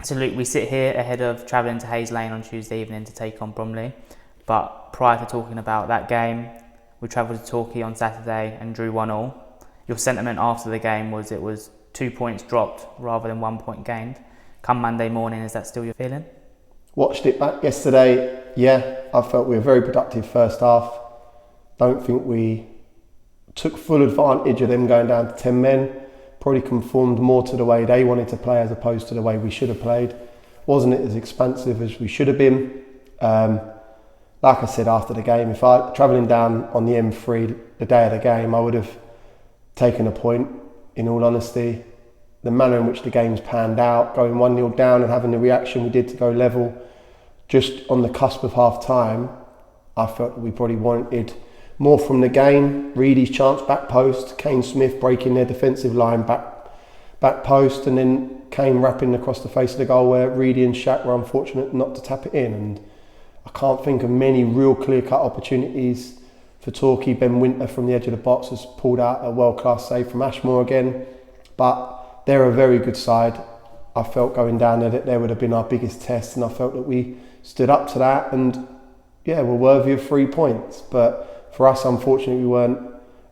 So Luke, we sit here ahead of travelling to Hayes Lane on Tuesday evening to take on Bromley. But prior to talking about that game, we travelled to Torquay on Saturday and drew 1-1. Your sentiment after the game was it was 2 points dropped rather than 1 point gained. Come Monday morning, is that still your feeling? Watched it back yesterday. Yeah, I felt we were very productive first half. Don't think we took full advantage of them going down to 10 men. Probably conformed more to the way they wanted to play as opposed to the way we should have played. Wasn't it as expansive as we should have been? Like I said after the game, if I travelling down on the M3 the day of the game, I would have taken a point, in all honesty. The manner in which the game's panned out, going 1-0 down and having the reaction we did to go level just on the cusp of half time, I felt that we probably wanted more from the game. Reedy's chance back post, Kane Smith breaking their defensive line back post, and then Kane wrapping across the face of the goal where Reedy and Shaq were unfortunate not to tap it in. And I can't think of many real clear-cut opportunities for Torquay. Ben Winter from the edge of the box has pulled out a world-class save from Ashmore again, but they're a very good side. I felt going down there that they would have been our biggest test, and I felt that we stood up to that and we're worthy of 3 points. But for us, unfortunately, we weren't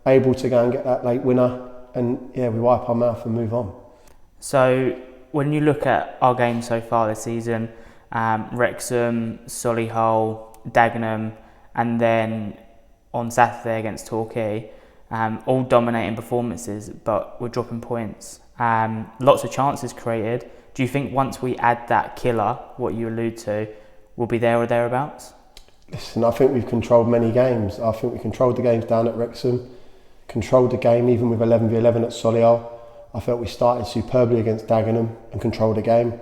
able to go and get that late winner, and we wipe our mouth and move on. So when you look at our games so far this season, Wrexham, Solihull, Dagenham, and then on Saturday against Torquay, all dominating performances, but we're dropping points. Lots of chances created. Do you think once we add that killer, what you allude to, we'll be there or thereabouts? Listen, I think we've controlled many games. I think we controlled the games down at Wrexham, controlled the game even with 11v11 at Solihull. I felt we started superbly against Dagenham and controlled the game.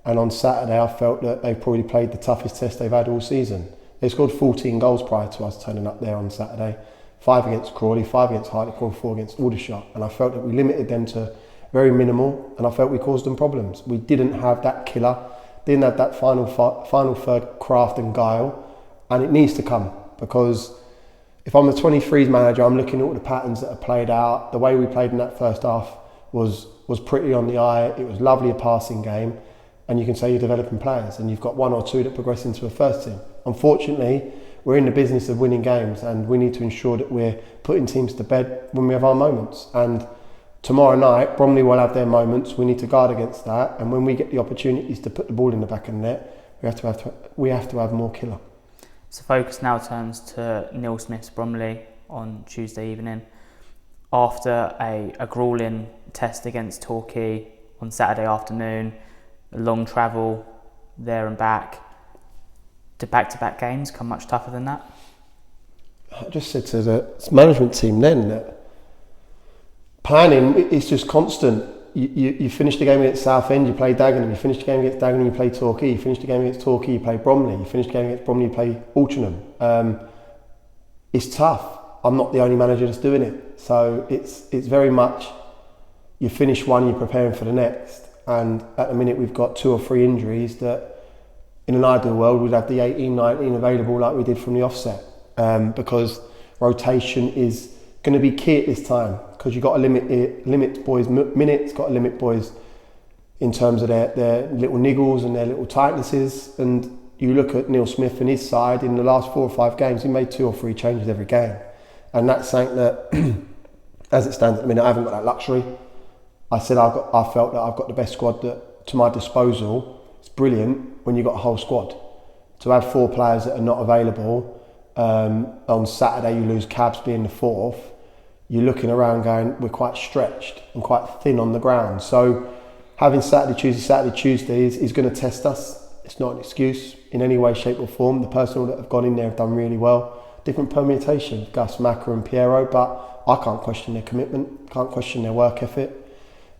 And on Saturday, I felt that they've probably played the toughest test they've had all season. They scored 14 goals prior to us turning up there on Saturday. 5 against Crawley, 5 against Hartlepool, 4 against Aldershot. And I felt that we limited them to very minimal, and I felt we caused them problems. We didn't have that killer, didn't have that final third craft and guile, and it needs to come, because if I'm the 23s manager, I'm looking at all the patterns that are played out. The way we played in that first half was pretty on the eye. It was lovely, a passing game, and you can say you're developing players and you've got 1 or 2 that progress into a first team. Unfortunately, we're in the business of winning games, and we need to ensure that we're putting teams to bed when we have our moments. And tomorrow night, Bromley will have their moments. We need to guard against that, and when we get the opportunities to put the ball in the back of the net, we have to have more killer. So focus now turns to Neil Smith's Bromley on Tuesday evening. After a gruelling test against Torquay on Saturday afternoon, a long travel there and back, do back-to-back games come much tougher than that? I just said to the management team then that planning is just constant. You finish the game against Southend, you play Dagenham. You finish the game against Dagenham, you play Torquay. You finish the game against Torquay, you play Bromley. You finish the game against Bromley, you play Altrincham. It's tough. I'm not the only manager that's doing it. So it's very much, you finish one, you're preparing for the next. And at the minute we've got 2 or 3 injuries that in an ideal world we'd have the 18-19 available like we did from the offset. Because rotation is going to be key at this time, because you've got to limit boys' minutes, got to limit boys in terms of their little niggles and their little tightnesses. And you look at Neil Smith and his side, in the last 4 or 5 games, he made 2 or 3 changes every game. And that's something that, as it stands at the minute, I haven't got that luxury. I said I felt that I've got the best squad that, to my disposal. It's brilliant when you've got a whole squad. To have 4 players that are not available, on Saturday you lose Cabs being the 4th, you're looking around going, we're quite stretched and quite thin on the ground. So having Saturday, Tuesday is going to test us. It's not an excuse in any way, shape or form. The personnel that have gone in there have done really well. Different permutation, Gus, Macca and Piero, but I can't question their commitment, can't question their work ethic.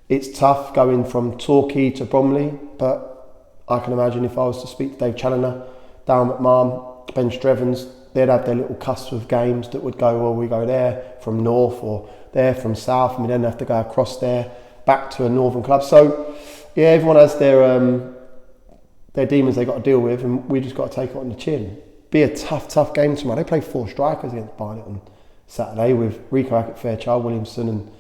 It's tough going from Torquay to Bromley, but I can imagine if I was to speak to Dave Challoner, Darren McMahon, Ben Strevens, they'd have their little cusp of games that would go, well, we go there from north or there from south, and we then have to go across there back to a northern club. So yeah, everyone has their demons they've got to deal with, and we just got to take it on the chin. Be a tough game tomorrow. They play 4 strikers against Barnet on Saturday with Rico Hackett, Fairchild, Williamson and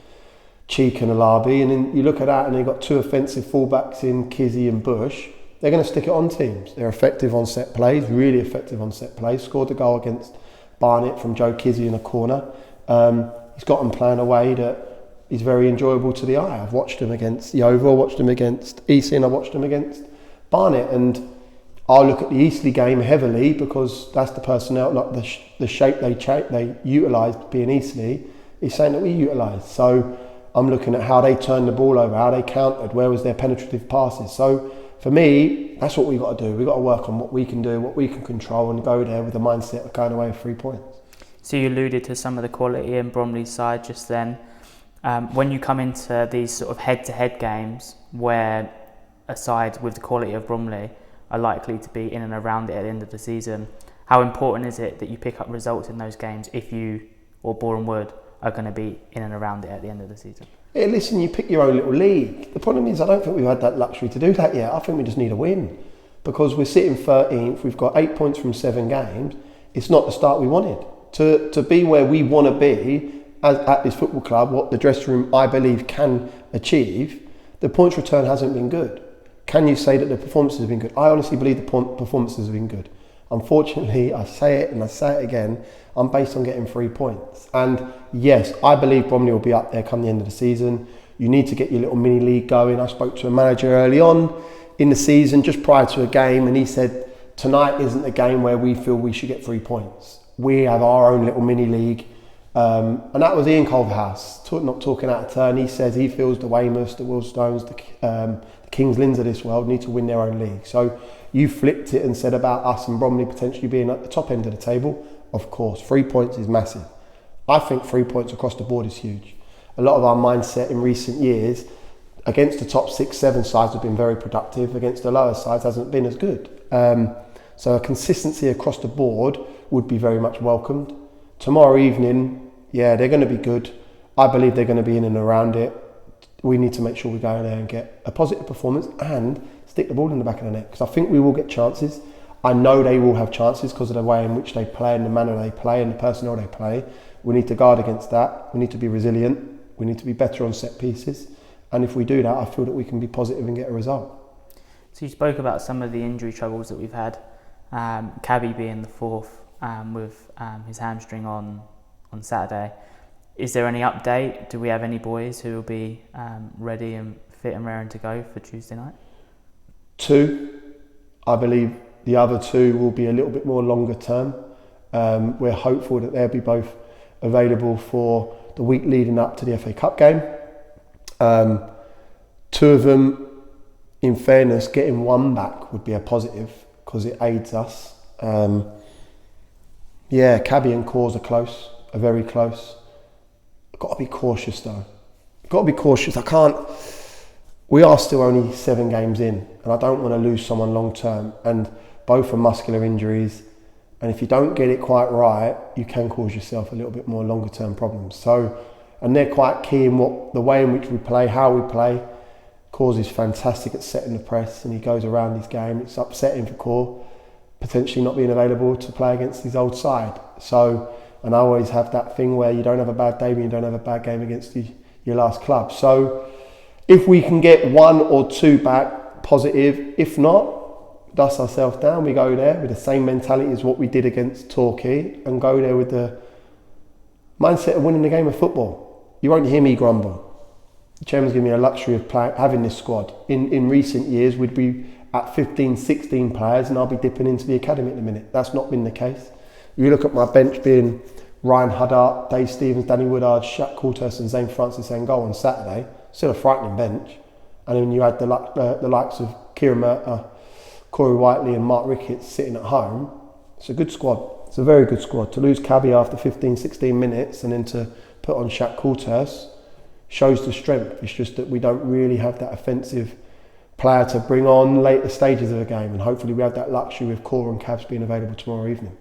Cheek and Alabi, and then you look at that and they've got 2 offensive fullbacks in Kizzy and Bush. they're going to stick it on teams. They're effective on set plays, really effective on set plays. Scored a goal against Barnet from Joe Kizzy in a corner. He's got them playing a way that is very enjoyable to the eye. I've watched him against Yeovil, I watched him against Eastleigh, and I watched him against Barnet. And I'll look at the Eastleigh game heavily because that's the personnel, like the shape they utilised being Eastleigh is saying that we utilised. So I'm looking at how they turned the ball over, how they countered, where was their penetrative passes. So for me, that's what we've got to do. We've got to work on what we can do, what we can control, and go there with the mindset of going away with 3 points. So you alluded to some of the quality in Bromley's side just then. When you come into these sort of head-to-head games where a side with the quality of Bromley are likely to be in and around it at the end of the season, how important is it that you pick up results in those games if you or Boreham Wood are going to be in and around it at the end of the season? Yeah, listen, you pick your own little league. The problem is I don't think we've had that luxury to do that yet. I think we just need a win because we're sitting 13th. We've got 8 points from 7 games. It's not the start we wanted. To be where we want to be at this football club, what the dressing room, I believe, can achieve, the points return hasn't been good. Can you say that the performances have been good? I honestly believe the performances have been good. Unfortunately, I say it and I say it again, I'm based on getting 3 points. And yes, I believe Bromley will be up there come the end of the season. You need to get your little mini league going. I spoke to a manager early on in the season, just prior to a game, and he said, tonight isn't a game where we feel we should get 3 points. We have our own little mini league. And that was Ian Culverhouse, not talking out of turn. He says he feels the Weymouths, the Willstones, the Kings Lynn's of this world need to win their own league. So you flipped it and said about us and Bromley potentially being at the top end of the table. Of course, 3 points is massive. I think 3 points across the board is huge. A lot of our mindset in recent years against the top 6, 7 sides have been very productive. Against the lower sides hasn't been as good. So a consistency across the board would be very much welcomed. Tomorrow evening, yeah, they're going to be good. I believe they're going to be in and around it. We need to make sure we go in there and get a positive performance and stick the ball in the back of the net, because I think we will get chances. I know they will have chances because of the way in which they play and the manner they play and the personnel they play. We need to guard against that. We need to be resilient. We need to be better on set pieces. And if we do that, I feel that we can be positive and get a result. So you spoke about some of the injury troubles that we've had. Cabby being the fourth with his hamstring on Saturday. Is there any update? Do we have any boys who will be ready and fit and raring to go for Tuesday night? 2. I believe the other 2 will be a little bit more longer term. We're hopeful that they'll be both available for the week leading up to the FA Cup game. 2 of them, in fairness, getting 1 back would be a positive because it aids us. Cabby and Cause are very close. I've got to be cautious though. We are still only 7 games in and I don't want to lose someone long term, and both are muscular injuries, and if you don't get it quite right, you can cause yourself a little bit more longer term problems. So, and they're quite key in the way in which we play, how we play. Cause is fantastic at setting the press and he goes around his game. It's upsetting for Core potentially not being available to play against his old side. So, and I always have that thing where you don't have a bad day when you don't have a bad game against your last club. So if we can get 1 or 2 back, positive. If not, dust ourselves down. We go there with the same mentality as what we did against Torquay and go there with the mindset of winning the game of football. You won't hear me grumble. The chairman's given me a luxury of having this squad. In recent years, we'd be at 15, 16 players and I'll be dipping into the academy at the minute. That's not been the case. You look at my bench being Ryan Huddart, Dave Stevens, Danny Woodard, Shaq Coulthurst and Zane Francis en goal on Saturday. Still a frightening bench. And then you had the likes of Kieran Murtagh, Corey Whiteley and Mark Ricketts sitting at home. It's a good squad. It's a very good squad. To lose Cabby after 15, 16 minutes and then to put on Shaq Coulthurst shows the strength. It's just that we don't really have that offensive player to bring on later stages of the game, and hopefully we have that luxury with Core and Cavs being available tomorrow evening.